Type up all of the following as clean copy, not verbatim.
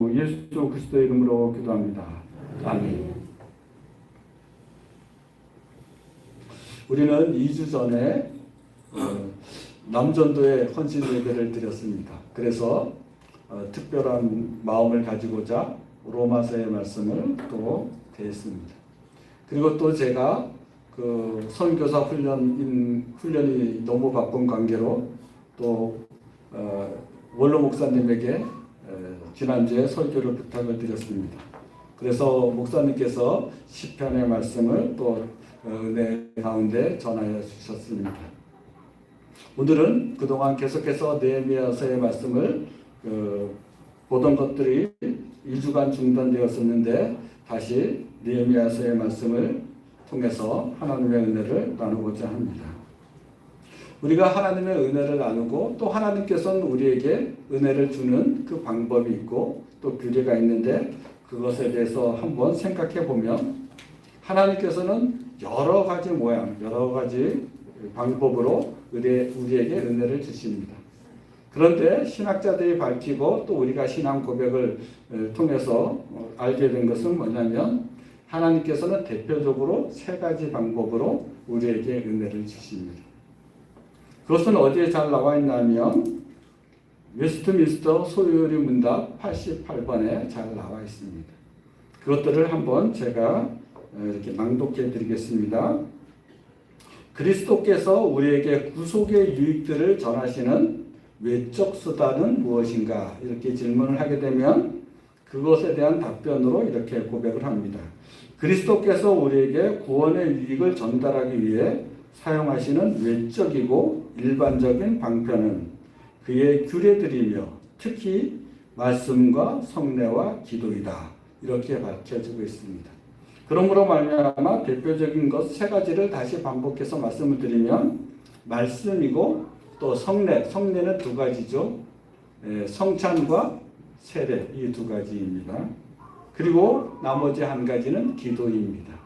예수 그리스도의 이름으로 기도합니다. 아멘. 우리는 2주 전에 남전도에 헌신 예배를 드렸습니다. 그래서 특별한 마음을 가지고자 로마서의 말씀을 또 대했습니다. 그리고 또 제가 그 선교사 훈련이 너무 바쁜 관계로 또 원로 목사님에게 지난주에 설교를 부탁을 드렸습니다. 그래서 목사님께서 시편의 말씀을 또 은혜 가운데 전하여 주셨습니다. 오늘은 그동안 계속해서 느헤미야서의 말씀을 보던 것들이 2주간 중단되었었는데 다시 느헤미야서의 말씀을 통해서 하나님의 은혜를 나누고자 합니다. 우리가 하나님의 은혜를 나누고 또 하나님께서는 우리에게 은혜를 주는 그 방법이 있고 또 규례가 있는데 그것에 대해서 한번 생각해 보면 하나님께서는 여러 가지 모양, 여러 가지 방법으로 우리에게 은혜를 주십니다. 그런데 신학자들이 밝히고 또 우리가 신앙 고백을 통해서 알게 된 것은 뭐냐면 하나님께서는 대표적으로 세 가지 방법으로 우리에게 은혜를 주십니다. 그것은 어디에 잘 나와 있냐면 웨스트민스터 소요리 문답 88번에 잘 나와 있습니다. 그것들을 한번 제가 이렇게 낭독해 드리겠습니다. 그리스도께서 우리에게 구속의 유익들을 전하시는 외적 수단은 무엇인가? 이렇게 질문을 하게 되면 그것에 대한 답변으로 이렇게 고백을 합니다. 그리스도께서 우리에게 구원의 유익을 전달하기 위해 사용하시는 외적이고 일반적인 방편은 그의 규례들이며 특히 말씀과 성례와 기도이다. 이렇게 밝혀지고 있습니다. 그러므로 말미암아 대표적인 것 세 가지를 다시 반복해서 말씀을 드리면 말씀이고 또 성례는 두 가지죠. 성찬과 세례 이 두 가지입니다. 그리고 나머지 한 가지는 기도입니다.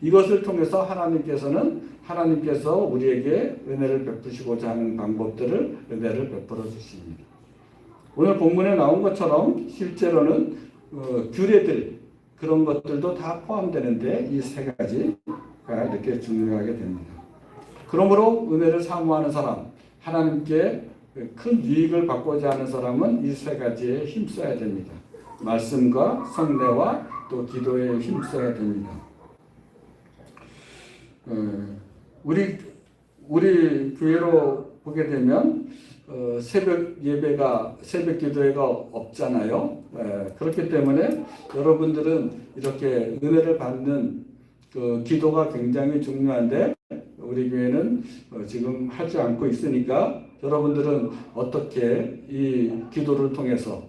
이것을 통해서 하나님께서 우리에게 은혜를 베푸시고자 하는 방법들을 은혜를 베풀어 주십니다. 오늘 본문에 나온 것처럼 실제로는 규례들 그런 것들도 다 포함되는데 이 세 가지가 이렇게 중요하게 됩니다. 그러므로 은혜를 사모하는 사람, 하나님께 큰 유익을 받고자 하는 사람은 이 세 가지에 힘써야 됩니다. 말씀과 성례와 또 기도에 힘써야 됩니다. 우리 교회로 보게 되면 새벽 기도회가 없잖아요. 그렇기 때문에 여러분들은 이렇게 은혜를 받는 그 기도가 굉장히 중요한데 우리 교회는 지금 하지 않고 있으니까 여러분들은 어떻게 이 기도를 통해서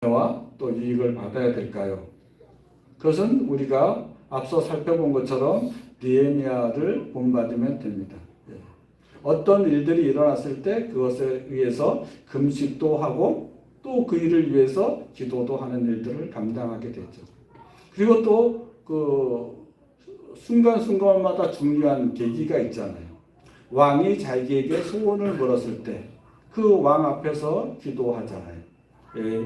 만회와 또 유익을 받아야 될까요? 그것은 우리가 앞서 살펴본 것처럼 느헤미야를 본받으면 됩니다. 어떤 일들이 일어났을 때 그것에 의해서 금식도 하고 또 그 일을 위해서 기도도 하는 일들을 감당하게 되죠. 그리고 또 그 순간순간마다 중요한 계기가 있잖아요. 왕이 자기에게 소원을 물었을 때 그 왕 앞에서 기도하잖아요.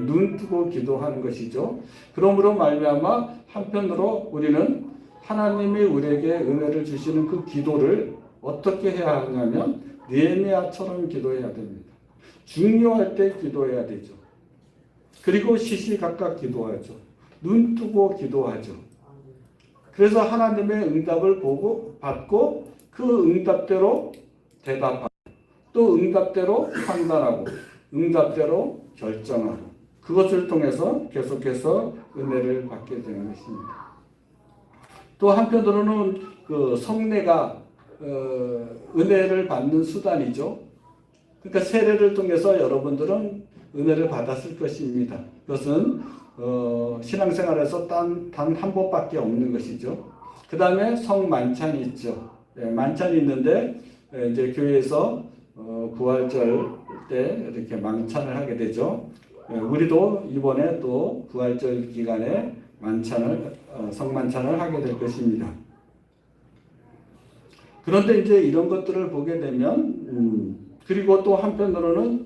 눈 뜨고 기도하는 것이죠. 그러므로 말미암아 한편으로 우리는 하나님이 우리에게 은혜를 주시는 그 기도를 어떻게 해야 하냐면 느헤미야처럼 기도해야 됩니다. 중요할 때 기도해야 되죠. 그리고 시시각각 기도하죠. 눈 뜨고 기도하죠. 그래서 하나님의 응답을 받고 그 응답대로 대답하고 또 응답대로 판단하고 응답대로 결정하고 그것을 통해서 계속해서 은혜를 받게 되는 것입니다. 또 한편으로는 그 성례가 은혜를 받는 수단이죠. 그러니까 세례를 통해서 여러분들은 은혜를 받았을 것입니다. 그것은 신앙생활에서 단 한 번밖에 없는 것이죠. 그 다음에 성만찬이 있죠. 만찬이 있는데 이제 교회에서 부활절 때 이렇게 만찬을 하게 되죠. 우리도 이번에 또 부활절 기간에 성만찬을 하게 될 것입니다. 그런데 이제 이런 것들을 보게 되면 그리고 또 한편으로는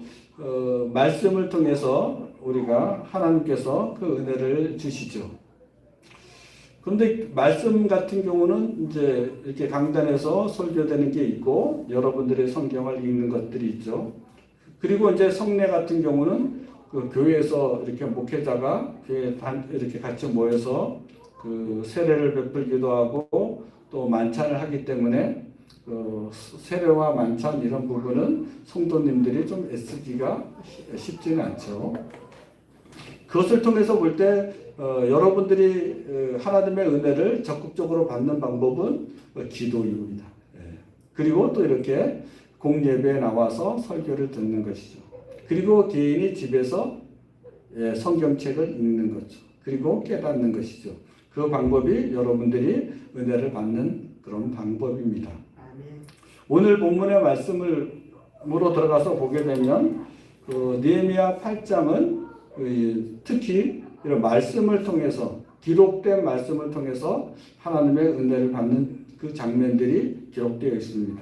말씀을 통해서 우리가 하나님께서 그 은혜를 주시죠. 그런데 말씀 같은 경우는 이제 이렇게 강단에서 설교되는 게 있고 여러분들의 성경을 읽는 것들이 있죠. 그리고 이제 성례 같은 경우는 그 교회에서 이렇게 목회자가 교회 이렇게 같이 모여서 그 세례를 베풀기도 하고 또 만찬을 하기 때문에 그 세례와 만찬 이런 부분은 성도님들이 좀 애쓰기가 쉽지는 않죠. 그것을 통해서 볼 때 여러분들이 하나님의 은혜를 적극적으로 받는 방법은 기도입니다. 그리고 또 이렇게 공예배에 나와서 설교를 듣는 것이죠. 그리고 개인이 집에서 성경책을 읽는 거죠. 그리고 깨닫는 것이죠. 그 방법이 여러분들이 은혜를 받는 그런 방법입니다. 오늘 본문의 말씀으로 들어가서 보게 되면 그 느헤미야 8장은 특히 이런 말씀을 통해서 기록된 말씀을 통해서 하나님의 은혜를 받는 그 장면들이 기록되어 있습니다.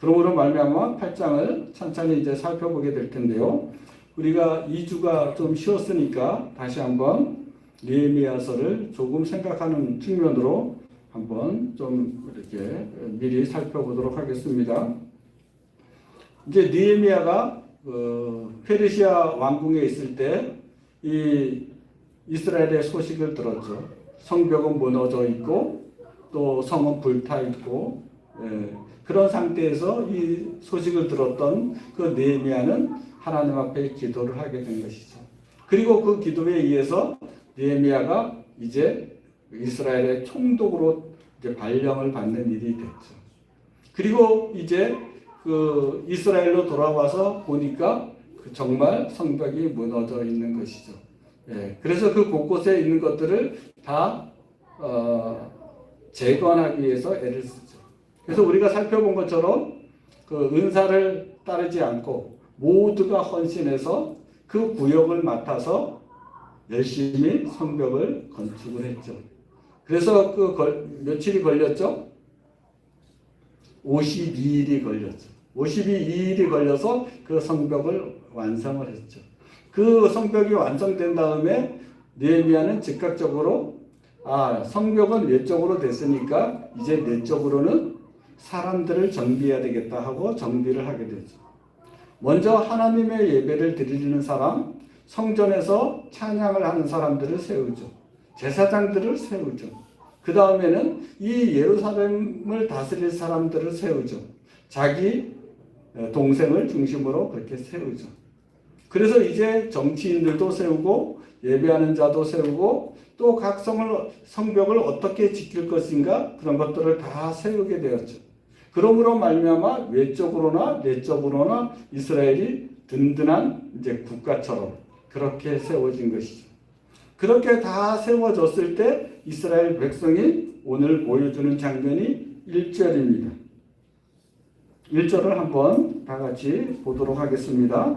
그러므로 말미암아 8장을 천천히 이제 살펴보게 될 텐데요. 우리가 2주가 좀 쉬었으니까 다시 한번 느헤미야서를 조금 생각하는 측면으로 한번 좀 이렇게 미리 살펴보도록 하겠습니다. 이제 느헤미야가 페르시아 왕궁에 있을 때 이 이스라엘의 소식을 들었죠. 성벽은 무너져 있고 또 성은 불타 있고 그런 상태에서 이 소식을 들었던 그 느헤미야는 하나님 앞에 기도를 하게 된 것이죠. 그리고 그 기도에 의해서 느헤미야가 이제 이스라엘의 총독으로 이제 발령을 받는 일이 됐죠. 그리고 이제 그 이스라엘로 돌아와서 보니까 정말 성벽이 무너져 있는 것이죠. 그래서 그 곳곳에 있는 것들을 다 재건하기 위해서 애를 쓰죠. 그래서 우리가 살펴본 것처럼 그 은사를 따르지 않고 모두가 헌신해서 그 구역을 맡아서 열심히 성벽을 건축을 했죠. 그래서 며칠이 걸렸죠? 52일이 걸렸죠. 52일이 걸려서 그 성벽을 완성을 했죠. 그 성벽이 완성된 다음에 느헤미야는 즉각적으로 성벽은 외적으로 됐으니까 이제 내적으로는 사람들을 정비해야 되겠다 하고 정비를 하게 되죠. 먼저 하나님의 예배를 드리는 사람, 성전에서 찬양을 하는 사람들을 세우죠. 제사장들을 세우죠. 그 다음에는 이 예루살렘을 다스릴 사람들을 세우죠. 자기 동생을 중심으로 그렇게 세우죠. 그래서 이제 정치인들도 세우고 예배하는 자도 세우고 또 각 성벽을 어떻게 지킬 것인가 그런 것들을 다 세우게 되었죠. 그러므로 말미암아 외적으로나 내적으로나 이스라엘이 든든한 이제 국가처럼 그렇게 세워진 것이죠. 그렇게 다 세워졌을 때 이스라엘 백성이 오늘 보여주는 장면이 1절입니다. 1절을 한번 다 같이 보도록 하겠습니다.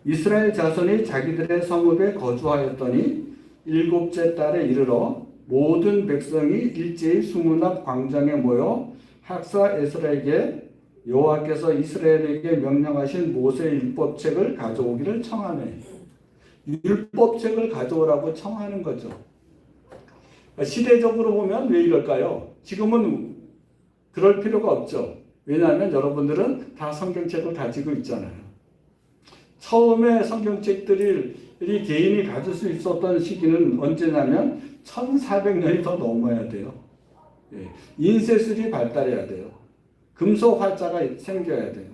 이스라엘 자손이 자기들의 성읍에 거주하였더니 7째 달에 이르러 모든 백성이 일제히 수문 앞 광장에 모여 학사 에스라에게 여호와께서 이스라엘에게 명령하신 모세의 율법책을 가져오기를 청하네. 율법책을 가져오라고 청하는 거죠. 시대적으로 보면 왜 이럴까요? 지금은 그럴 필요가 없죠. 왜냐하면 여러분들은 다 성경책을 가지고 있잖아요. 처음에 성경책들이 개인이 가질 수 있었던 시기는 언제냐면 1400년이 더 넘어야 돼요. 인쇄술이 발달해야 돼요. 금속 활자가 생겨야 돼요.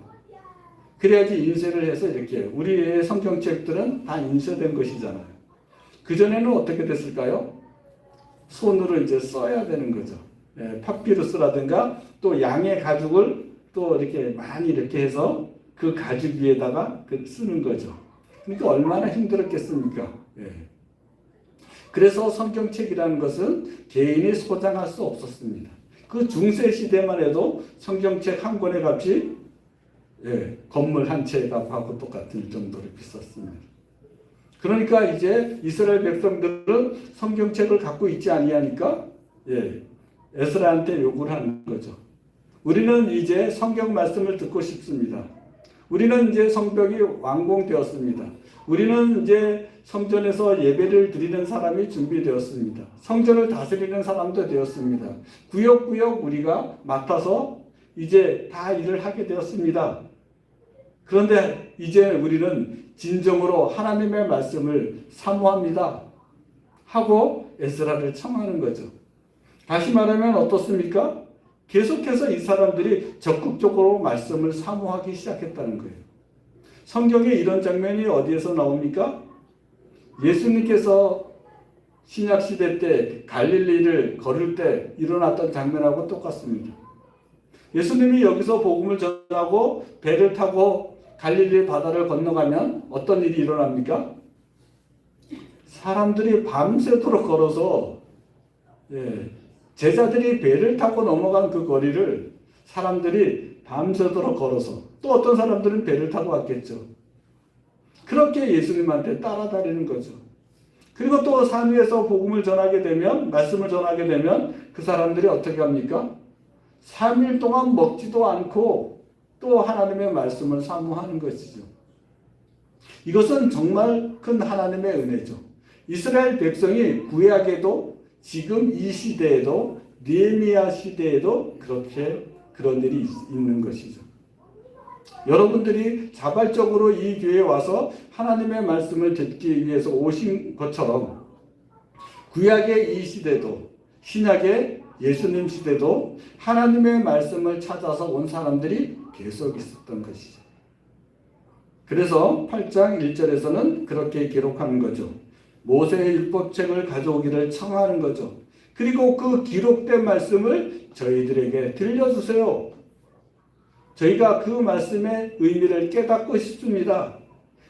그래야지 인쇄를 해서 이렇게 우리의 성경책들은 다 인쇄된 것이잖아요. 그전에는 어떻게 됐을까요? 손으로 이제 써야 되는 거죠. 파피루스라든가 또 양의 가죽을 또 이렇게 많이 이렇게 해서 그 가죽 위에다가 쓰는 거죠. 그러니까 얼마나 힘들었겠습니까? 그래서 성경책이라는 것은 개인이 소장할 수 없었습니다. 그 중세 시대만 해도 성경책 한 권의 값이 건물 한 채의 값하고 똑같은 정도로 비쌌습니다. 그러니까 이제 이스라엘 백성들은 성경책을 갖고 있지 아니하니까 에스라한테 요구를 하는 거죠. 우리는 이제 성경 말씀을 듣고 싶습니다. 우리는 이제 성벽이 완공되었습니다. 우리는 이제 성전에서 예배를 드리는 사람이 준비되었습니다. 성전을 다스리는 사람도 되었습니다. 구역구역 우리가 맡아서 이제 다 일을 하게 되었습니다. 그런데 이제 우리는 진정으로 하나님의 말씀을 사모합니다. 하고 에스라를 청하는 거죠. 다시 말하면 어떻습니까? 계속해서 이 사람들이 적극적으로 말씀을 사모하기 시작했다는 거예요. 성경에 이런 장면이 어디에서 나옵니까? 예수님께서 신약시대 때 갈릴리를 걸을 때 일어났던 장면하고 똑같습니다. 예수님이 여기서 복음을 전하고 배를 타고 갈릴리 바다를 건너가면 어떤 일이 일어납니까? 사람들이 밤새도록 걸어서 제자들이 배를 타고 넘어간 그 거리를 사람들이 밤새도록 걸어서 또 어떤 사람들은 배를 타고 왔겠죠. 그렇게 예수님한테 따라다니는 거죠. 그리고 또 산 위에서 복음을 전하게 되면, 말씀을 전하게 되면 그 사람들이 어떻게 합니까? 3일 동안 먹지도 않고 또 하나님의 말씀을 사모하는 것이죠. 이것은 정말 큰 하나님의 은혜죠. 이스라엘 백성이 구약에도 지금 이 시대에도 느헤미야 시대에도 그렇게 그런 일이 있는 것이죠. 여러분들이 자발적으로 이 교회에 와서 하나님의 말씀을 듣기 위해서 오신 것처럼 구약의 이 시대도 신약의 예수님 시대도 하나님의 말씀을 찾아서 온 사람들이 계속 있었던 것이죠. 그래서 8장 1절에서는 그렇게 기록하는 거죠. 모세의 율법책을 가져오기를 청하는 거죠. 그리고 그 기록된 말씀을 저희들에게 들려주세요. 저희가 그 말씀의 의미를 깨닫고 싶습니다.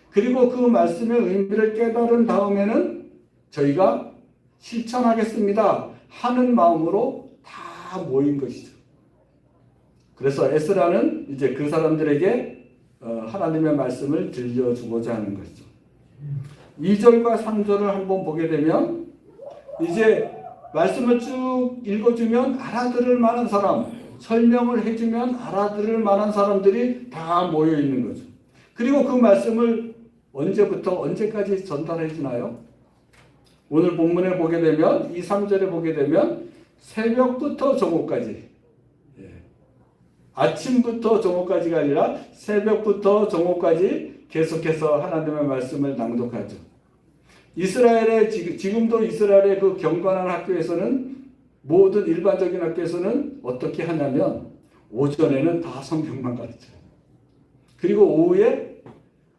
그리고 그 말씀의 의미를 깨달은 다음에는 저희가 실천하겠습니다 하는 마음으로 다 모인 것이죠. 그래서 에스라는 이제 그 사람들에게 하나님의 말씀을 들려주고자 하는 것이죠. 2절과 3절을 한번 보게 되면 이제 말씀을 쭉 읽어주면 알아들을 만한 사람, 설명을 해주면 알아들을 만한 사람들이 다 모여 있는 거죠. 그리고 그 말씀을 언제부터 언제까지 전달해 주나요? 오늘 본문에 보게 되면 2, 3절에 보게 되면 새벽부터 정오까지, 아침부터 정오까지가 아니라 새벽부터 정오까지 계속해서 하나님의 말씀을 낭독하죠. 이스라엘의 지금도 이스라엘의 그 경건한 학교에서는 모든 일반적인 학교에서는 어떻게 하냐면 오전에는 다 성경만 가르쳐요. 그리고 오후에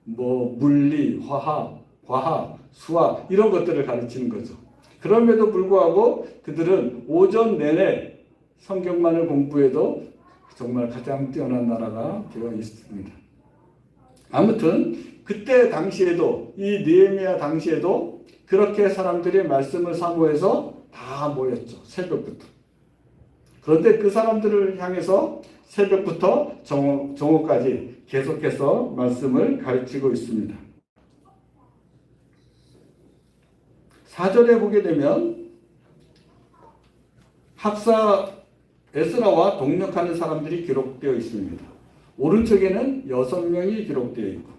뭐 물리, 화학, 과학, 수학 이런 것들을 가르치는 거죠. 그럼에도 불구하고 그들은 오전 내내 성경만을 공부해도 정말 가장 뛰어난 나라가 되어 있습니다. 아무튼 그때 당시에도 이 느헤미야 당시에도 그렇게 사람들이 말씀을 사모해서 다 모였죠. 새벽부터. 그런데 그 사람들을 향해서 새벽부터 정오까지 계속해서 말씀을 가르치고 있습니다. 4절에 보게 되면 학사 에스라와 동력하는 사람들이 기록되어 있습니다. 오른쪽에는 6명이 기록되어 있고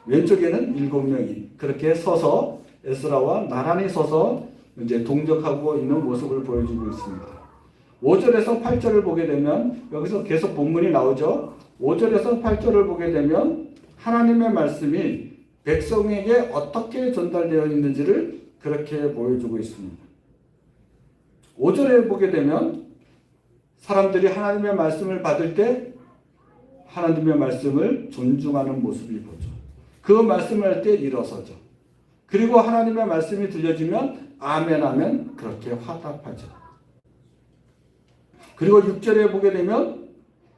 왼쪽에는 7명이 그렇게 서서 에스라와 나란히 서서 이제 동력하고 있는 모습을 보여주고 있습니다. 5절에서 8절을 보게 되면 여기서 계속 본문이 나오죠. 5절에서 8절을 보게 되면 하나님의 말씀이 백성에게 어떻게 전달되어 있는지를 그렇게 보여주고 있습니다. 5절에 보게 되면 사람들이 하나님의 말씀을 받을 때 하나님의 말씀을 존중하는 모습이 보죠. 그 말씀을 할 때 일어서죠. 그리고 하나님의 말씀이 들려지면 아멘 하면 그렇게 화답하죠. 그리고 6절에 보게 되면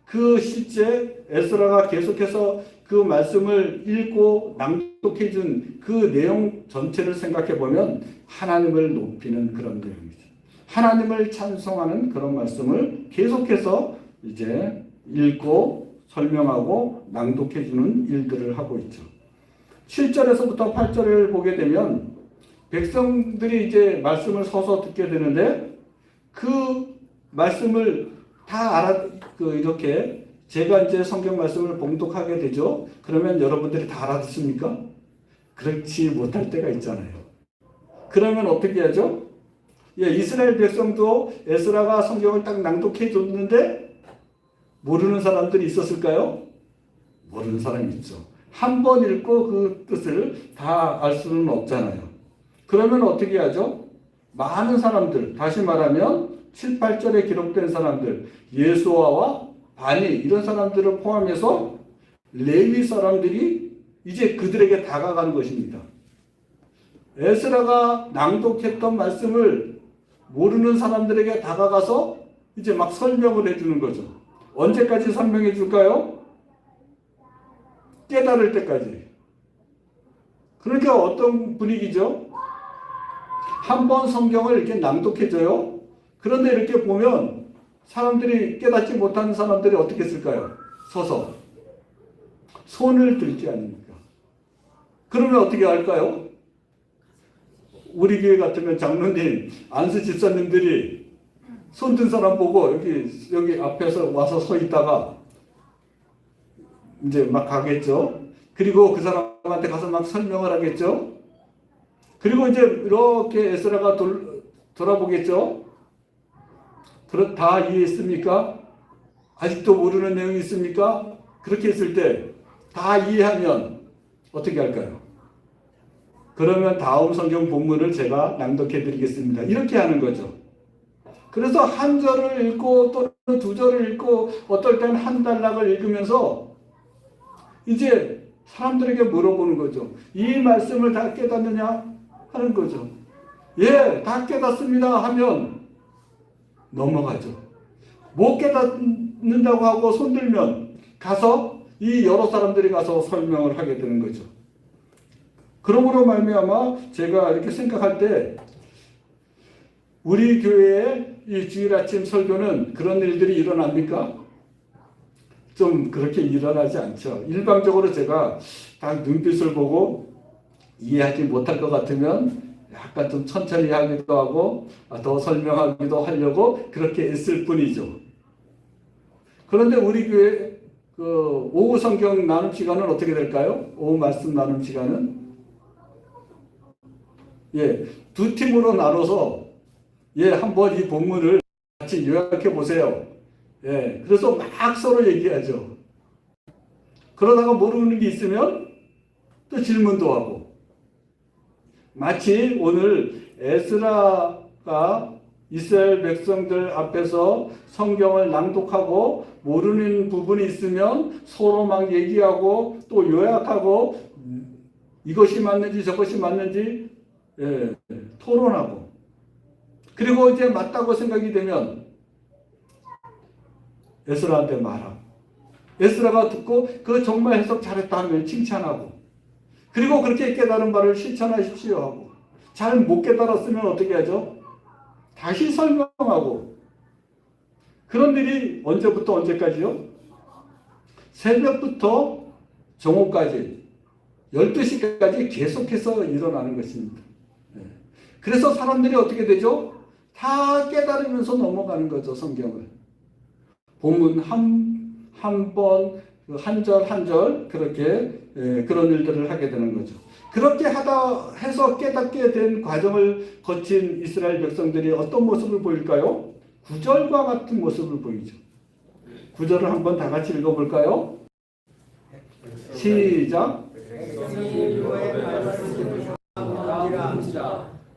그 실제 에스라가 계속해서 그 말씀을 읽고 낭독해 준 그 내용 전체를 생각해 보면 하나님을 높이는 그런 내용이죠. 하나님을 찬송하는 그런 말씀을 계속해서 이제 읽고 설명하고 낭독해 주는 일들을 하고 있죠. 7절에서부터 8절을 보게 되면 백성들이 이제 말씀을 서서 듣게 되는데 그 말씀을 다 이렇게 제가 이제 성경 말씀을 봉독하게 되죠. 그러면 여러분들이 다 알아듣습니까? 그렇지 못할 때가 있잖아요. 그러면 어떻게 하죠? 예, 이스라엘 백성도 에스라가 성경을 딱 낭독해 줬는데 모르는 사람들이 있었을까요? 모르는 사람이 있죠. 한 번 읽고 그 뜻을 다 알 수는 없잖아요. 그러면 어떻게 하죠? 많은 사람들, 다시 말하면 7, 8절에 기록된 사람들, 예수아와 바니 이런 사람들을 포함해서 레위 사람들이 이제 그들에게 다가간 것입니다. 에스라가 낭독했던 말씀을 모르는 사람들에게 다가가서 이제 막 설명을 해주는 거죠. 언제까지 설명해 줄까요? 깨달을 때까지. 그러니까 어떤 분위기죠? 한 번 성경을 이렇게 낭독해줘요. 그런데 이렇게 보면 사람들이 깨닫지 못하는 사람들이 어떻게 했을까요? 서서 손을 들지 아닙니까? 그러면 어떻게 할까요? 우리 교회 같으면 장로님, 안수 집사님들이 손든 사람 보고 여기 앞에서 와서 서 있다가 이제 막 가겠죠. 그리고 그 사람한테 가서 막 설명을 하겠죠. 그리고 이제 이렇게 에스라가 돌아보겠죠. 다 이해했습니까? 아직도 모르는 내용이 있습니까? 그렇게 했을 때 다 이해하면 어떻게 할까요? 그러면 다음 성경 본문을 제가 낭독해 드리겠습니다. 이렇게 하는 거죠. 그래서 한 절을 읽고 또는 두 절을 읽고 어떨 때는 한 단락을 읽으면서 이제 사람들에게 물어보는 거죠. 이 말씀을 다 깨닫느냐? 하는 거죠. 예, 다 깨닫습니다 하면 넘어가죠. 못 깨닫는다고 하고 손들면 가서 이 여러 사람들이 가서 설명을 하게 되는 거죠. 그러므로 말미암아 제가 이렇게 생각할 때 우리 교회의 이 주일 아침 설교는 그런 일들이 일어납니까? 좀 그렇게 일어나지 않죠. 일방적으로 제가 딱 눈빛을 보고 이해하지 못할 것 같으면 약간 좀 천천히 하기도 하고 더 설명하기도 하려고 그렇게 애쓸 뿐이죠. 그런데 우리 교회 그 오후 성경 나눔 시간은 어떻게 될까요? 오후 말씀 나눔 시간은 예, 두 팀으로 나눠서 예, 한번 이 본문을 같이 요약해 보세요. 예, 그래서 막 서로 얘기하죠. 그러다가 모르는 게 있으면 또 질문도 하고. 마치 오늘 에스라가 이스라엘 백성들 앞에서 성경을 낭독하고 모르는 부분이 있으면 서로 막 얘기하고 또 요약하고 이것이 맞는지 저것이 맞는지 예, 토론하고 그리고 이제 맞다고 생각이 되면 에스라한테 말하고 에스라가 듣고 그 정말 해석 잘했다 하면 칭찬하고 그리고 그렇게 깨달은 바를 실천하십시오 하고 잘 못 깨달았으면 어떻게 하죠? 다시 설명하고 그런 일이 언제부터 언제까지요? 새벽부터 정오까지 12시까지 계속해서 일어나는 것입니다. 그래서 사람들이 어떻게 되죠? 다 깨달으면서 넘어가는 거죠. 성경을. 본문 한 번, 한 절 한 절 그렇게 그런 일들을 하게 되는 거죠. 그렇게 하다 해서 깨닫게 된 과정을 거친 이스라엘 백성들이 어떤 모습을 보일까요? 구절과 같은 모습을 보이죠. 구절을 한번 다 같이 읽어볼까요? 시작.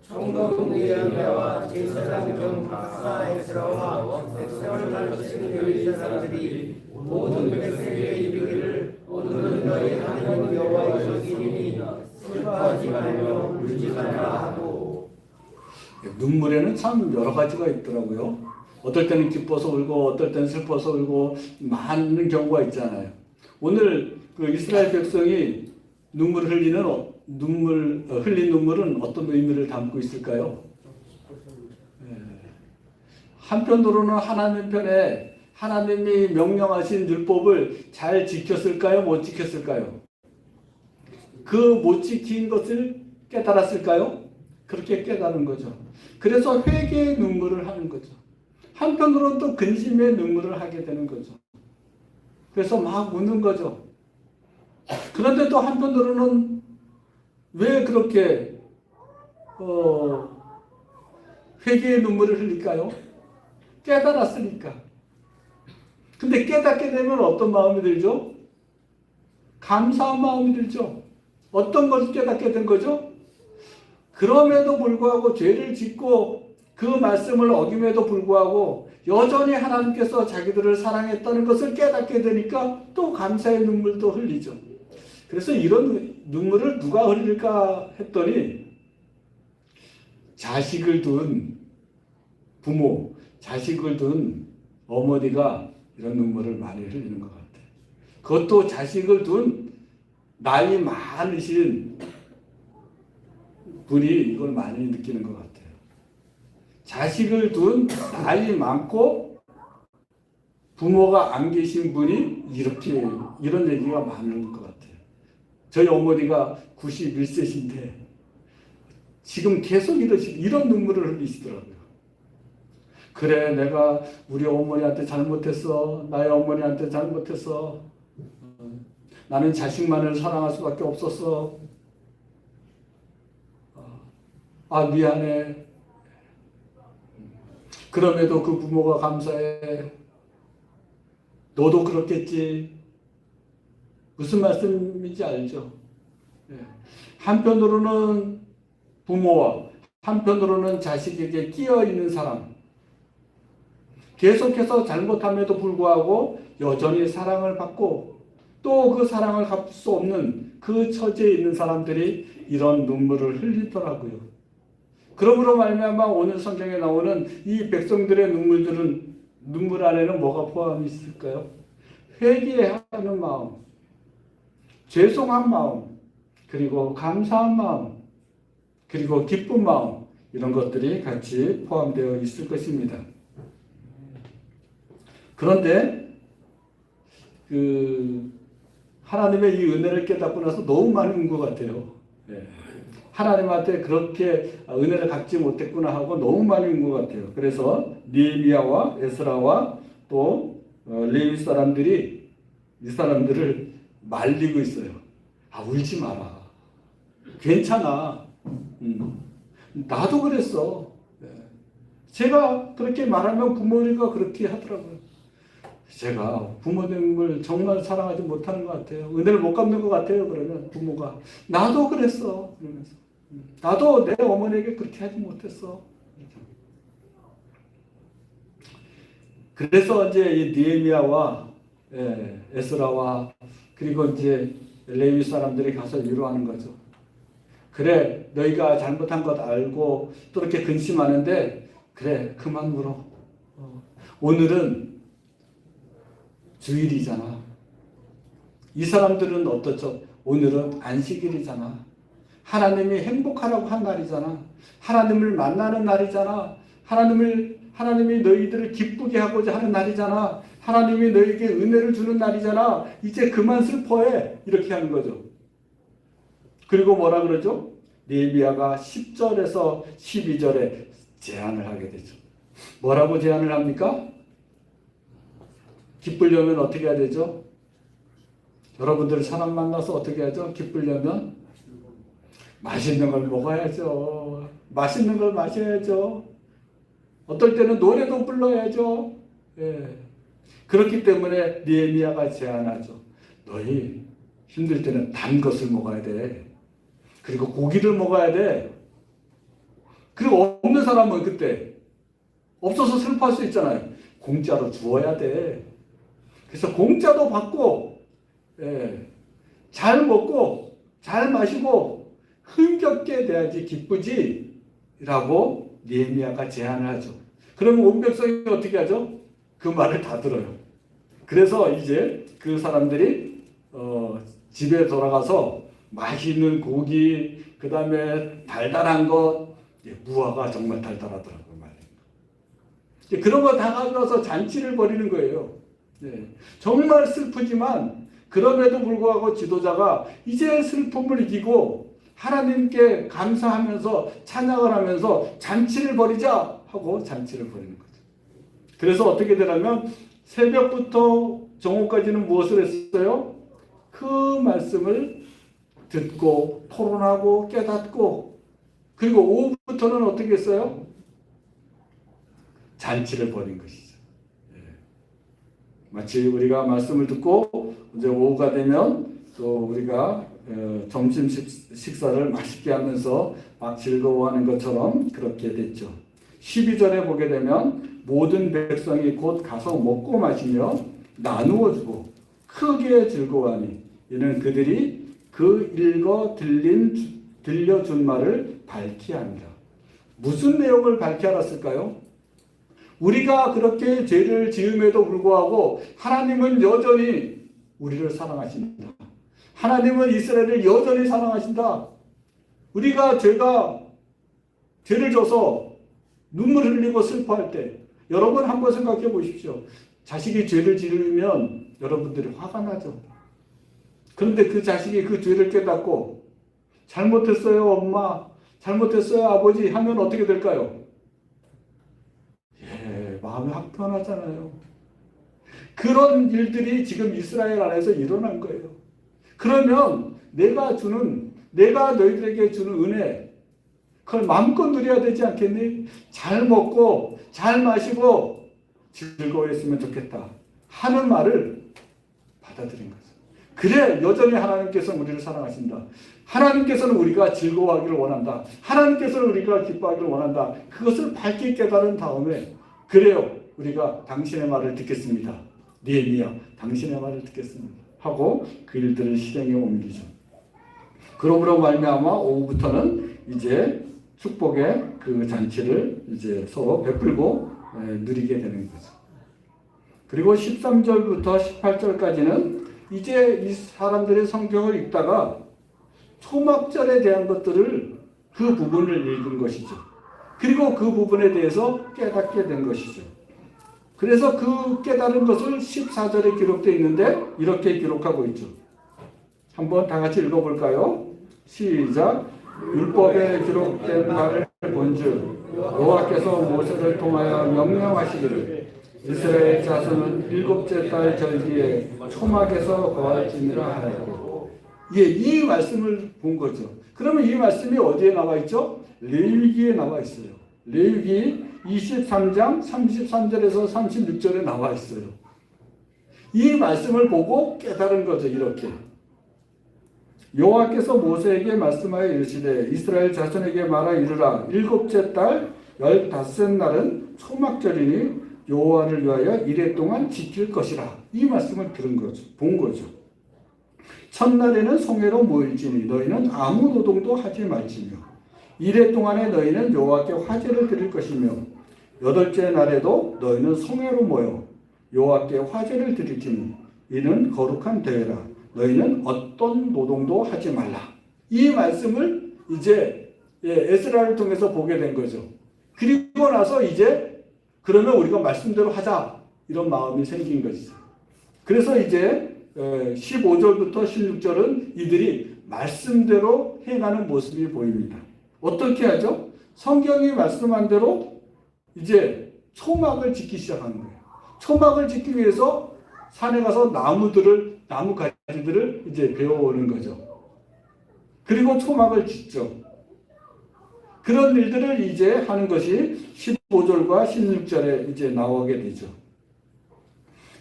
총독의회와 제사장 중 박사 에스라와 백성을 가르치는 유일 사람들이 모든 백성에게 이르기를 오늘은 너희 하나님 여호와의 절기이니 슬퍼하지 말며 울지 말라 하고. 눈물에는 참 여러 가지가 있더라고요. 어떨 때는 기뻐서 울고 어떨 때는 슬퍼서 울고 많은 경우가 있잖아요. 오늘 그 이스라엘 백성이 눈물을 흘린 눈물은 어떤 의미를 담고 있을까요? 한편으로는 하나님 편에 하나님이 명령하신 율법을 잘 지켰을까요? 못 지켰을까요? 그 못 지킨 것을 깨달았을까요? 그렇게 깨달은 거죠. 그래서 회개의 눈물을 하는 거죠. 한편으로는 또 근심의 눈물을 하게 되는 거죠. 그래서 막 우는 거죠. 그런데 또 한편으로는 왜 그렇게 회개의 눈물을 흘릴까요? 깨달았으니까. 근데 깨닫게 되면 어떤 마음이 들죠? 감사한 마음이 들죠. 어떤 것을 깨닫게 된 거죠? 그럼에도 불구하고 죄를 짓고 그 말씀을 어김에도 불구하고 여전히 하나님께서 자기들을 사랑했다는 것을 깨닫게 되니까 또 감사의 눈물도 흘리죠. 그래서 이런 눈물을 누가 흘릴까 했더니 자식을 둔 부모, 자식을 둔 어머니가 이런 눈물을 많이 흘리는 것 같아요. 그것도 자식을 둔 나이 많으신 분이 이걸 많이 느끼는 것 같아요. 자식을 둔 나이 많고 부모가 안 계신 분이 이렇게 이런 얘기가 많은 것 같아요. 저희 어머니가 91세신데 지금 계속 이런 눈물을 흘리시더라고요. 그래, 내가 우리 어머니한테 잘못했어. 나의 어머니한테 잘못했어. 나는 자식만을 사랑할 수밖에 없었어. 아, 미안해. 그럼에도 그 부모가 감사해. 너도 그렇겠지. 무슨 말씀인지 알죠? 한편으로는 부모와 한편으로는 자식에게 끼어 있는 사람. 계속해서 잘못함에도 불구하고 여전히 사랑을 받고 또 그 사랑을 갚을 수 없는 그 처지에 있는 사람들이 이런 눈물을 흘리더라고요. 그러므로 말미암아 오늘 성경에 나오는 이 백성들의 눈물 안에는 뭐가 포함이 있을까요? 회개하는 마음, 죄송한 마음, 그리고 감사한 마음, 그리고 기쁜 마음, 이런 것들이 같이 포함되어 있을 것입니다. 그런데 하나님의 이 은혜를 깨닫고 나서 너무 많이 운 것 같아요. 하나님한테 그렇게 은혜를 갚지 못했구나 하고 너무 많이 운 것 같아요. 그래서 느헤미야와 에스라와 또 레위 사람들이 이 사람들을 말리고 있어요. 아, 울지 마라. 괜찮아. 나도 그랬어. 제가 그렇게 말하면 부모님과 그렇게 하더라고요. 제가 부모님을 정말 사랑하지 못하는 것 같아요. 은혜를 못 갚는 것 같아요. 그러면 부모가 나도 그랬어. 그러면서 나도 내 어머니에게 그렇게 하지 못했어. 그래서 이제 이 느헤미야와 에스라와 그리고 이제 레위 사람들이 가서 위로하는 거죠. 그래, 너희가 잘못한 것 알고 또 이렇게 근심하는데 그래, 그만 울어. 오늘은 주일이잖아. 이 사람들은 어떻죠? 오늘은 안식일이잖아. 하나님이 행복하라고 한 날이잖아. 하나님을 만나는 날이잖아. 하나님이 너희들을 기쁘게 하고자 하는 날이잖아. 하나님이 너희에게 은혜를 주는 날이잖아. 이제 그만 슬퍼해. 이렇게 하는 거죠. 그리고 뭐라 그러죠? 느헤미야가 10절에서 12절에 제안을 하게 되죠. 뭐라고 제안을 합니까? 기쁘려면 어떻게 해야 되죠? 여러분들 사람 만나서 어떻게 하죠? 기쁘려면 맛있는 걸 먹어야죠. 맛있는 걸 마셔야죠. 어떨 때는 노래도 불러야죠. 그렇기 때문에 느헤미야가 제안하죠. 너희 힘들 때는 단 것을 먹어야 돼. 그리고 고기를 먹어야 돼. 그리고 없는 사람은 그때 없어서 슬퍼할 수 있잖아요. 공짜로 주어야 돼. 그래서 공짜도 받고 잘 먹고 잘 마시고 흥겹게 돼야지 기쁘지 라고 느헤미야가 제안을 하죠. 그러면 온 백성이 어떻게 하죠? 그 말을 다 들어요. 그래서 이제 그 사람들이 집에 돌아가서 맛있는 고기, 그 다음에 달달한 것, 무화과 정말 달달하더라고요. 그런 거 다 가져와서 잔치를 벌이는 거예요. 정말 슬프지만 그럼에도 불구하고 지도자가 이제 슬픔을 이기고 하나님께 감사하면서 찬양을 하면서 잔치를 벌이자 하고 잔치를 벌이는 거죠. 그래서 어떻게 되냐면 새벽부터 정오까지는 무엇을 했어요? 그 말씀을 듣고 토론하고 깨닫고, 그리고 오후부터는 어떻게 했어요? 잔치를 벌인 것이죠. 마치 우리가 말씀을 듣고 이제 오후가 되면 또 우리가 점심 식사를 맛있게 하면서 막 즐거워하는 것처럼 그렇게 됐죠. 12절에 보게 되면 모든 백성이 곧 가서 먹고 마시며 나누어 주고 크게 즐거워하니 이는 그들이 그 읽어 들려준 말을 밝히 합니다. 무슨 내용을 밝히 알았을까요? 우리가 그렇게 죄를 지음에도 불구하고 하나님은 여전히 우리를 사랑하신다. 하나님은 이스라엘을 여전히 사랑하신다. 우리가 죄를 져서 눈물 흘리고 슬퍼할 때 여러분 한번 생각해 보십시오. 자식이 죄를 지으면 여러분들이 화가 나죠. 그런데 그 자식이 그 죄를 깨닫고 잘못했어요 엄마, 잘못했어요 아버지 하면 어떻게 될까요? 마음이 확 편하잖아요. 그런 일들이 지금 이스라엘 안에서 일어난 거예요. 그러면 내가 너희들에게 주는 은혜, 그걸 마음껏 누려야 되지 않겠니? 잘 먹고 잘 마시고 즐거워했으면 좋겠다 하는 말을 받아들인 거죠. 그래 여전히 하나님께서는 우리를 사랑하신다. 하나님께서는 우리가 즐거워하기를 원한다. 하나님께서는 우리가 기뻐하기를 원한다. 그것을 밝게 깨달은 다음에 그래요. 우리가 당신의 말을 듣겠습니다. 느헤미야, 당신의 말을 듣겠습니다. 하고 그 일들을 실행에 옮기죠. 그러므로 말미암아 오후부터는 이제 축복의 그 잔치를 이제 서로 베풀고 누리게 되는 거죠. 그리고 13절부터 18절까지는 이제 이 사람들이 성경을 읽다가 초막절에 대한 것들을 그 부분을 읽은 것이죠. 그리고 그 부분에 대해서 깨닫게 된 것이죠. 그래서 그 깨달은 것을 14절에 기록되어 있는데 이렇게 기록하고 있죠. 한번 다 같이 읽어볼까요? 시작. 율법에 기록된 바를 본즉 여호와께서 모세를 통하여 명령하시기를 이스라엘 자손은 일곱째 달 절기에 초막에서 거할지니라 하였고, 이 말씀을 본 거죠. 그러면 이 말씀이 어디에 나와 있죠? 레위기에 나와 있어요. 레위기 23장 33절에서 36절에 나와 있어요. 이 말씀을 보고 깨달은 거죠. 이렇게 여호와께서 모세에게 말씀하여 이르시되 이스라엘 자손에게 말하 이르라. 일곱째 달 15날은 초막절이니 여호와를 위하여 이래 동안 지킬 것이라. 이 말씀을 들은 거죠. 본 거죠. 첫날에는 성회로 모일지니 너희는 아무 노동도 하지 말지며 이래 동안에 너희는 여호와께 화제를 드릴 것이며 여덟째 날에도 너희는 성회로 모여 여호와께 화제를 드릴지니 이는 거룩한 대회라. 너희는 어떤 노동도 하지 말라. 이 말씀을 이제 에스라를 통해서 보게 된 거죠. 그리고 나서 이제 그러면 우리가 말씀대로 하자 이런 마음이 생긴 것이죠. 그래서 이제 15절부터 16절은 이들이 말씀대로 행하는 모습이 보입니다. 어떻게 하죠? 성경이 말씀한 대로 이제 초막을 짓기 시작하는 거예요. 초막을 짓기 위해서 산에 가서 나무 가지들을 이제 배워오는 거죠. 그리고 초막을 짓죠. 그런 일들을 이제 하는 것이 15절과 16절에 이제 나오게 되죠.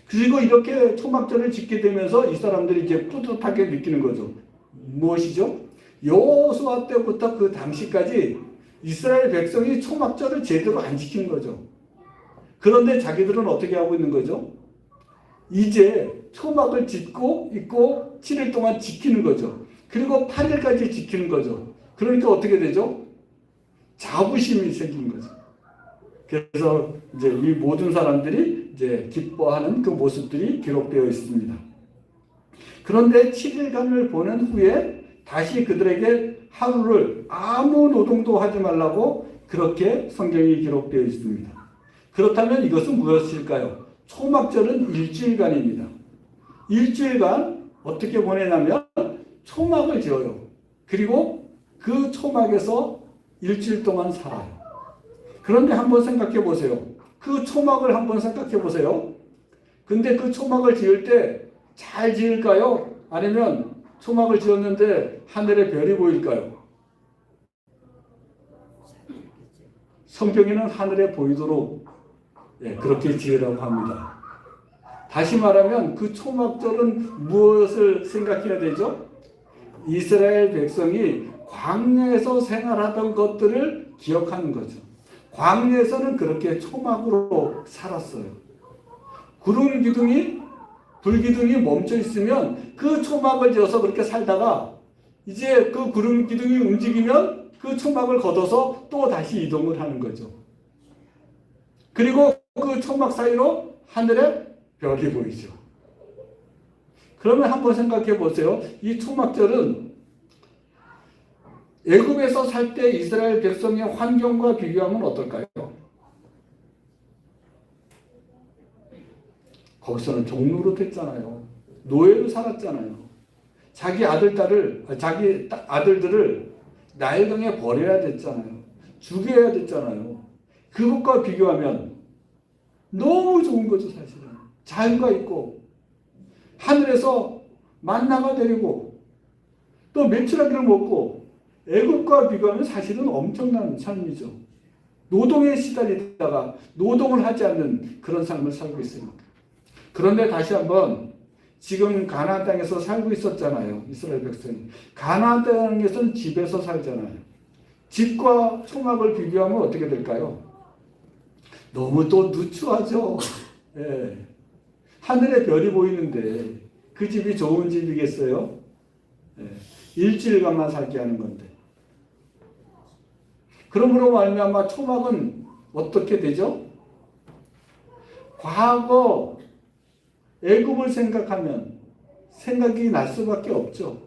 그리고 이렇게 초막절을 짓게 되면서 이 사람들이 이제 뿌듯하게 느끼는 거죠. 무엇이죠? 여호수아 때부터 그 당시까지 이스라엘 백성이 초막절을 제대로 안 지킨 거죠. 그런데 자기들은 어떻게 하고 있는 거죠? 이제 초막을 짓고 있고 7일 동안 지키는 거죠. 그리고 8일까지 지키는 거죠. 그러니까 어떻게 되죠? 자부심이 생긴 거죠. 그래서 이제 이 모든 사람들이 이제 기뻐하는 그 모습들이 기록되어 있습니다. 그런데 7일간을 보낸 후에 다시 그들에게 하루를 아무 노동도 하지 말라고 그렇게 성경이 기록되어 있습니다. 그렇다면 이것은 무엇일까요? 초막절은 일주일간입니다. 일주일간 어떻게 보내냐면 초막을 지어요. 그리고 그 초막에서 일주일 동안 살아요. 그런데 한번 생각해 보세요. 그 초막을 한번 생각해 보세요. 근데 그 초막을 지을 때 잘 지을까요? 아니면 초막을 지었는데 하늘에 별이 보일까요? 성경에는 하늘에 보이도록 그렇게 지으라고 합니다. 다시 말하면 그 초막절은 무엇을 생각해야 되죠? 이스라엘 백성이 광야에서 생활하던 것들을 기억하는 거죠. 광야에서는 그렇게 초막으로 살았어요. 구름 기둥이 불기둥이 멈춰 있으면 그 초막을 지어서 그렇게 살다가 이제 그 구름 기둥이 움직이면 그 초막을 걷어서 또 다시 이동을 하는 거죠. 그리고 그 초막 사이로 하늘에 별이 보이죠. 그러면 한번 생각해 보세요. 이 초막절은 애굽에서 살 때 이스라엘 백성의 환경과 비교하면 어떨까요? 거기서는 종로로 됐잖아요. 노예로 살았잖아요. 자기 아들들을 나일강에 버려야 됐잖아요. 죽여야 됐잖아요. 그것과 비교하면 너무 좋은 거죠, 사실은. 자유가 있고 하늘에서 만나가 내리고 또 메추라기를 먹고 애굽과 비교하면 사실은 엄청난 삶이죠. 노동에 시달리다가 노동을 하지 않는 그런 삶을 살고 있습니다. 그런데 다시 한번 지금 가나안 땅에서 살고 있었잖아요. 이스라엘 백성이. 가나안 땅에서는 집에서 살잖아요. 집과 초막을 비교하면 어떻게 될까요? 너무 또 누추하죠. 예. 하늘에 별이 보이는데 그 집이 좋은 집이겠어요? 예. 일주일간만 살게 하는 건데. 그러므로 말미암아 초막은 어떻게 되죠? 과거 애굽을 생각하면 생각이 날 수밖에 없죠.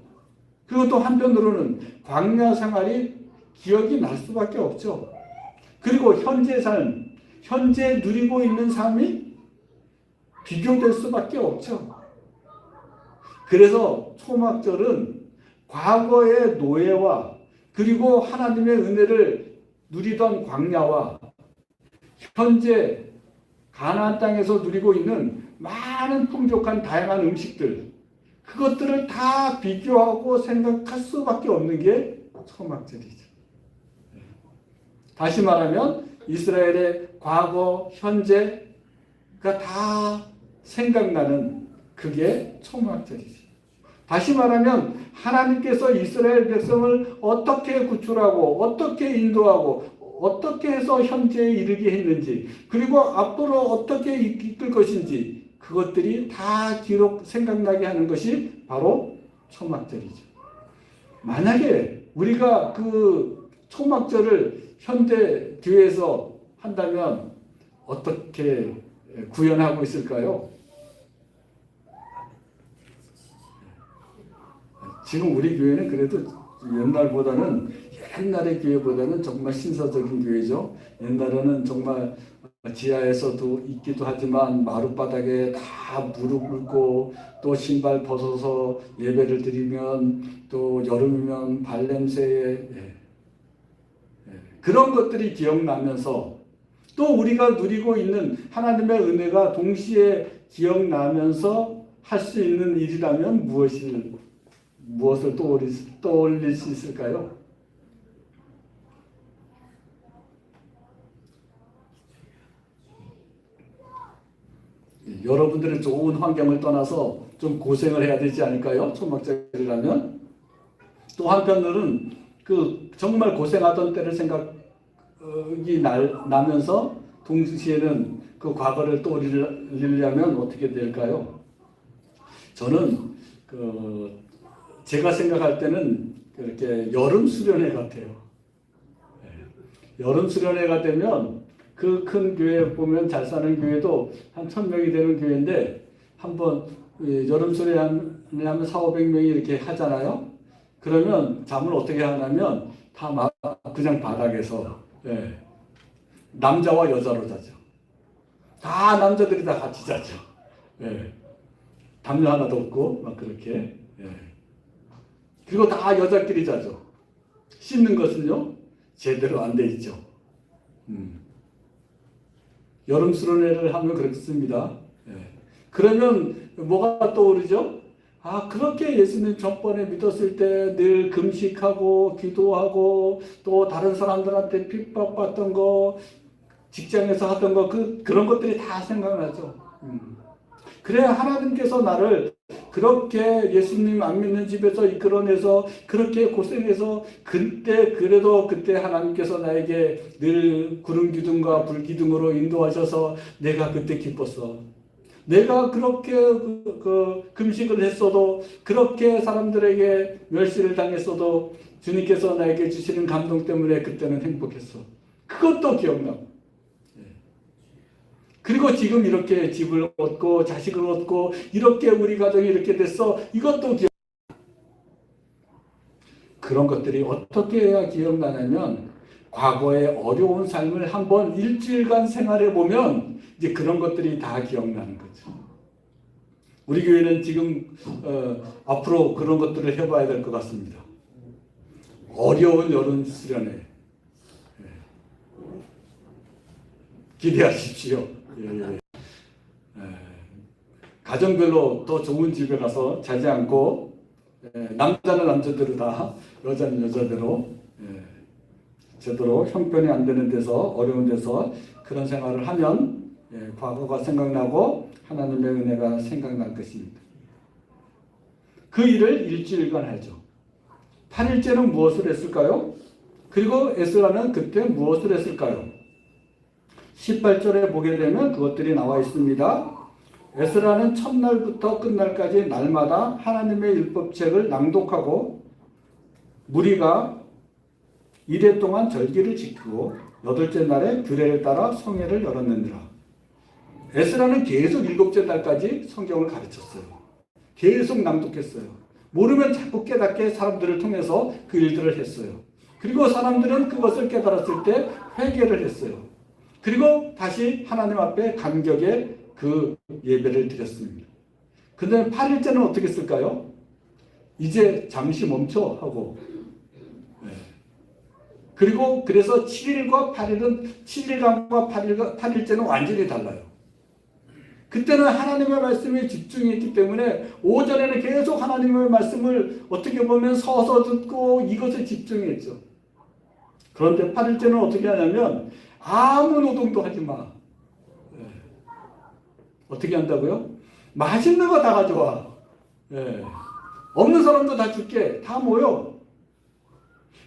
그리고 또 한편으로는 광야 생활이 기억이 날 수밖에 없죠. 그리고 현재 삶, 현재 누리고 있는 삶이 비교될 수밖에 없죠. 그래서 초막절은 과거의 노예와 그리고 하나님의 은혜를 누리던 광야와 현재 가나안 땅에서 누리고 있는 많은 풍족한 다양한 음식들, 그것들을 다 비교하고 생각할 수밖에 없는 게 초막절이죠. 다시 말하면 이스라엘의 과거, 현재가 다 생각나는 그게 초막절이죠. 다시 말하면 하나님께서 이스라엘 백성을 어떻게 구출하고 어떻게 인도하고 어떻게 해서 현재에 이르게 했는지 그리고 앞으로 어떻게 이끌 것인지 그것들이 다 생각나게 하는 것이 바로 초막절이죠. 만약에 우리가 그 초막절을 현대 교회에서 한다면 어떻게 구현하고 있을까요? 지금 우리 교회는 그래도 옛날의 교회보다는 정말 신사적인 교회죠. 옛날에는 정말 지하에서도 있기도 하지만 마룻바닥에 다 무릎 꿇고 또 신발 벗어서 예배를 드리면 또 여름이면 발냄새에 그런 것들이 기억나면서 또 우리가 누리고 있는 하나님의 은혜가 동시에 기억나면서 할 수 있는 일이라면 무엇을 떠올릴 수 있을까요? 여러분들의 좋은 환경을 떠나서 좀 고생을 해야 되지 않을까요? 초막절이라면. 또 한편으로는 그 정말 고생하던 때를 생각이 나면서 동시에는 그 과거를 떠올리려면 어떻게 될까요? 저는 제가 생각할 때는 이렇게 여름 수련회 같아요. 여름 수련회가 되면 그 큰 교회 보면 잘 사는 교회도 한 1000명이 되는 교회인데 한번 여름 수련회 하면 400~500명이 이렇게 하잖아요. 그러면 잠을 어떻게 하냐면 다 막 그냥 바닥에서 남자와 여자로 자죠. 다 남자들이 다 같이 자죠. 담요 하나도 없고 막 그렇게. 그리고 다 여자끼리 자죠. 씻는 것은요 제대로 안 돼 있죠. 여름 수련회를 하면 그렇습니다. 그러면 뭐가 떠오르죠? 그렇게 예수님 전번에 믿었을 때 늘 금식하고 기도하고 또 다른 사람들한테 핍박받던 거, 직장에서 하던 거, 그런 것들이 다 생각나죠. 그래야 하나님께서 나를 그렇게 예수님 안 믿는 집에서 이끌어내서 그렇게 고생해서 그때 하나님께서 나에게 늘 구름 기둥과 불 기둥으로 인도하셔서 내가 그때 기뻤어. 내가 그렇게 금식을 했어도, 그렇게 사람들에게 멸시를 당했어도 주님께서 나에게 주시는 감동 때문에 그때는 행복했어. 그것도 기억나고. 그리고 지금 이렇게 집을 얻고 자식을 얻고 이렇게 우리 가정이 이렇게 됐어. 이것도 그런 것들이 어떻게 해야 기억나냐면, 과거의 어려운 삶을 한번 일주일간 생활해 보면 이제 그런 것들이 다 기억나는 거죠. 우리 교회는 지금 앞으로 그런 것들을 해봐야 될 것 같습니다. 어려운 여름 수련회 기대하십시오. 가정별로 더 좋은 집에 가서 자지 않고, 남자는 남자대로 다, 여자는 여자대로, 제대로 형편이 안 되는 데서, 어려운 데서 그런 생활을 하면 과거가 생각나고 하나님의 은혜가 생각날 것입니다. 그 일을 일주일간 하죠. 8일째는 무엇을 했을까요? 그리고 에스라는 그때 무엇을 했을까요? 18절에 보게 되면 그것들이 나와 있습니다. 에스라는 첫날부터 끝날까지 날마다 하나님의 율법책을 낭독하고 무리가 이래 동안 절기를 지키고 여덟째 날에 규례를 따라 성회를 열었느니라. 에스라는 계속 일곱째 날까지 성경을 가르쳤어요. 계속 낭독했어요. 모르면 자꾸 깨닫게 사람들을 통해서 그 일들을 했어요. 그리고 사람들은 그것을 깨달았을 때 회개를 했어요. 그리고 다시 하나님 앞에 감격의 그 예배를 드렸습니다. 근데 8일째는 어떻게 했을까요? 이제 잠시 멈춰 하고, 그리고 그래서 7일과 8일은 7일간과 8일째는 완전히 달라요. 그때는 하나님의 말씀에 집중했기 때문에 오전에는 계속 하나님의 말씀을 어떻게 보면 서서 듣고 이것에 집중했죠. 그런데 8일째는 어떻게 하냐면 아무 노동도 하지 마. 어떻게 한다고요? 맛있는 거 다 가져와. 없는 사람도 다 줄게. 다 모여.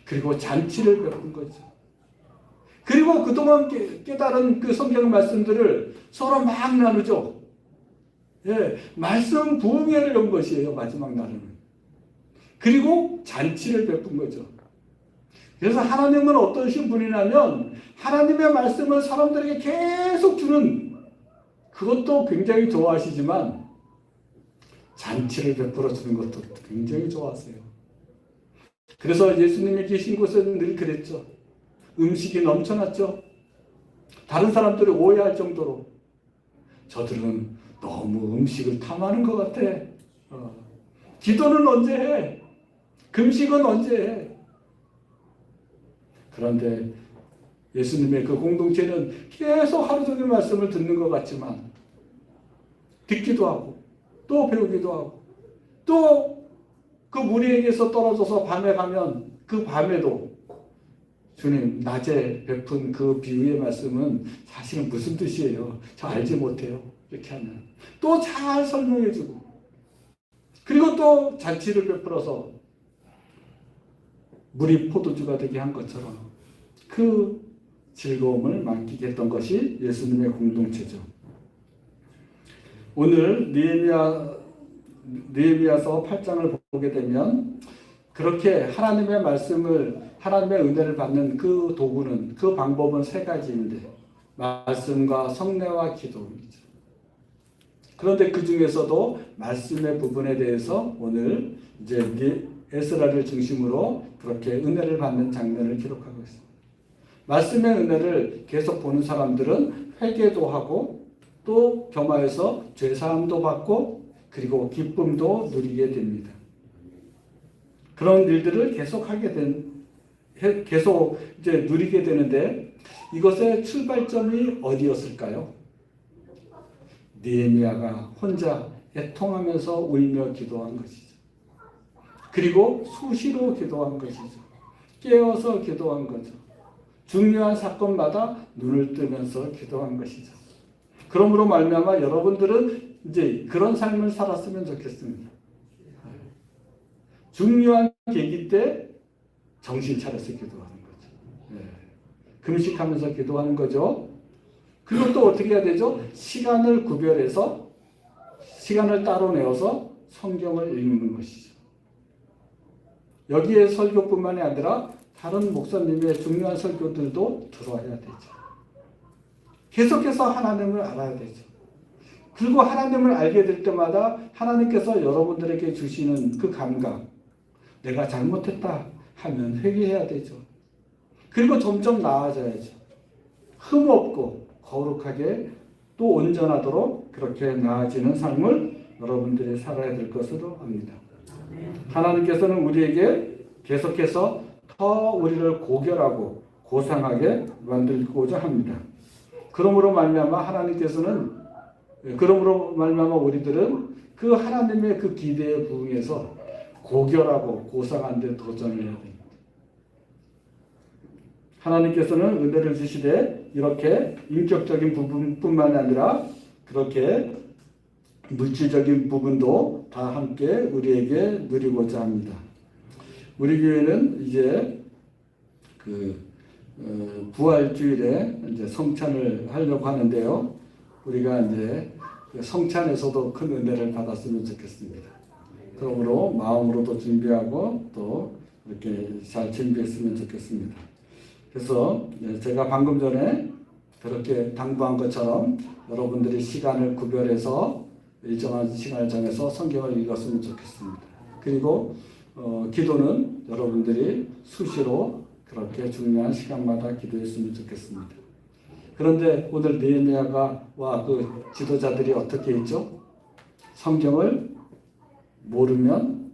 그리고 잔치를 베푼 거죠. 그리고 그동안 깨달은 그 성경 말씀들을 서로 막 나누죠. 말씀 부흥회를 연 것이에요. 마지막 날은. 그리고 잔치를 베푼 거죠. 그래서 하나님은 어떠신 분이냐면 하나님의 말씀을 사람들에게 계속 주는, 그것도 굉장히 좋아하시지만 잔치를 베풀어 주는 것도 굉장히 좋아하세요. 그래서 예수님이 계신 곳에는 늘 그랬죠. 음식이 넘쳐났죠. 다른 사람들이 오해할 정도로 저들은 너무 음식을 탐하는 것 같아. 기도는 언제 해? 금식은 언제 해? 그런데 예수님의 그 공동체는 계속 하루 종일 말씀을 듣는 것 같지만 듣기도 하고 또 배우기도 하고 또 그 무리에게서 떨어져서 밤에 가면 그 밤에도 주님 낮에 베푼 그 비유의 말씀은 사실은 무슨 뜻이에요? 저 알지 못해요. 이렇게 하면 또 잘 설명해주고, 그리고 또 잔치를 베풀어서 물이 포도주가 되게 한 것처럼 그 즐거움을 만끽 했던 것이 예수님의 공동체죠. 오늘 느헤미야서 8장을 보게 되면 그렇게 하나님의 말씀을, 하나님의 은혜를 받는 그 도구는, 그 방법은 세 가지인데 말씀과 성례와 기도입니다. 그런데 그 중에서도 말씀의 부분에 대해서 오늘 이제 에스라를 중심으로 그렇게 은혜를 받는 장면을 기록하고 있습니다. 말씀의 은혜를 계속 보는 사람들은 회개도 하고 또 겸하여서 죄사함도 받고 그리고 기쁨도 누리게 됩니다. 그런 일들을 계속 계속 이제 누리게 되는데 이것의 출발점이 어디였을까요? 느헤미야가 혼자 애통하면서 울며 기도한 것이죠. 그리고 수시로 기도한 것이죠. 깨어서 기도한 거죠. 중요한 사건마다 눈을 뜨면서 기도한 것이죠. 그러므로 말미암아 여러분들은 이제 그런 삶을 살았으면 좋겠습니다. 중요한 계기 때 정신 차려서 기도하는 거죠. 네. 금식하면서 기도하는 거죠. 그것도 어떻게 해야 되죠? 시간을 구별해서 시간을 따로 내어서 성경을 읽는 것이죠. 여기에 설교뿐만이 아니라 다른 목사님의 중요한 설교들도 들어야 되죠. 계속해서 하나님을 알아야 되죠. 그리고 하나님을 알게 될 때마다 하나님께서 여러분들에게 주시는 그 감각, 내가 잘못했다 하면 회개해야 되죠. 그리고 점점 나아져야죠. 흠없고 거룩하게 또 온전하도록 그렇게 나아지는 삶을 여러분들이 살아야 될 것으로 압니다. 하나님께서는 우리에게 계속해서 더 우리를 고결하고 고상하게 만들고자 합니다. 그러므로 말미암아 우리들은 그 하나님의 그 기대에 부응해서 고결하고 고상한 데 도전을 해야 됩니다. 하나님께서는 은혜를 주시되 이렇게 인격적인 부분뿐만 아니라 그렇게 물질적인 부분도 다 함께 우리에게 누리고자 합니다. 우리 교회는 이제 부활주일에 이제 성찬을 하려고 하는데요. 우리가 이제 성찬에서도 큰 은혜를 받았으면 좋겠습니다. 그러므로 마음으로도 준비하고 또 이렇게 잘 준비했으면 좋겠습니다. 그래서 제가 방금 전에 그렇게 당부한 것처럼 여러분들이 시간을 구별해서 일정한 시간을 정해서 성경을 읽었으면 좋겠습니다. 그리고 기도는 여러분들이 수시로 그렇게 중요한 시간마다 기도했으면 좋겠습니다. 그런데 오늘 느헤미야와 그 지도자들이 어떻게 했죠? 성경을 모르면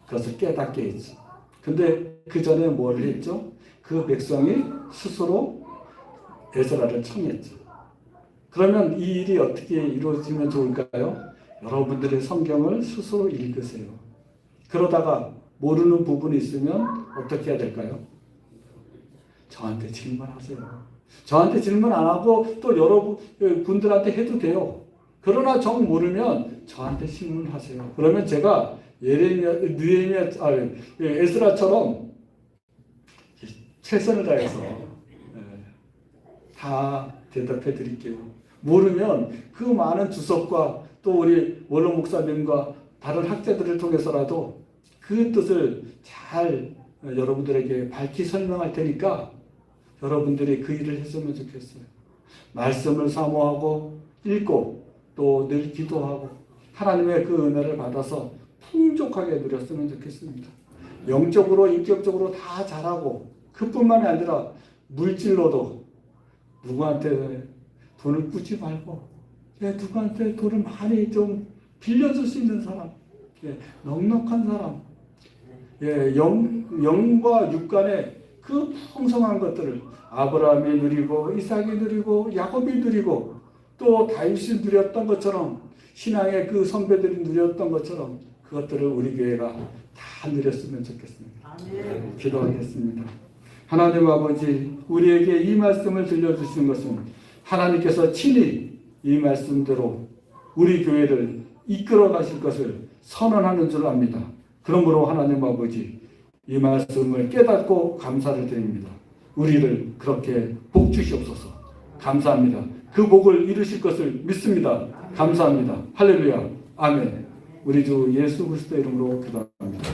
그것을 깨닫게 했죠. 근데 그 전에 뭘 했죠? 그 백성이 스스로 에스라를 청했죠. 그러면 이 일이 어떻게 이루어지면 좋을까요? 여러분들의 성경을 스스로 읽으세요. 그러다가 모르는 부분이 있으면 어떻게 해야 될까요? 저한테 질문하세요. 저한테 질문 안 하고 또 여러분들한테 해도 돼요. 그러나 정 모르면 저한테 질문하세요. 그러면 제가 에스라처럼 최선을 다해서 다 대답해 드릴게요. 모르면 그 많은 주석과 또 우리 원로 목사님과 다른 학자들을 통해서라도 그 뜻을 잘 여러분들에게 밝히 설명할 테니까 여러분들이 그 일을 했으면 좋겠어요. 말씀을 사모하고 읽고 또 늘 기도하고 하나님의 그 은혜를 받아서 풍족하게 누렸으면 좋겠습니다. 영적으로 인격적으로 다 잘하고 그뿐만이 아니라 물질로도 누구한테 돈을 꾸지 말고 누구한테 돈을 많이 좀 빌려줄 수 있는 사람, 넉넉한 사람, 영과 육 간의 그 풍성한 것들을 아브라함이 누리고 이삭이 누리고 야곱이 누리고 또 다윗이 누렸던 것처럼 신앙의 그 선배들이 누렸던 것처럼 그것들을 우리 교회가 다 누렸으면 좋겠습니다. 기도하겠습니다. 하나님 아버지, 우리에게 이 말씀을 들려주시는 것은 하나님께서 친히 이 말씀대로 우리 교회를 이끌어 가실 것을 선언하는 줄 압니다. 그러므로 하나님 아버지, 이 말씀을 깨닫고 감사를 드립니다. 우리를 그렇게 복 주시옵소서. 감사합니다. 그 복을 이루실 것을 믿습니다. 감사합니다. 할렐루야. 아멘. 우리 주 예수 그리스도 이름으로 기도합니다.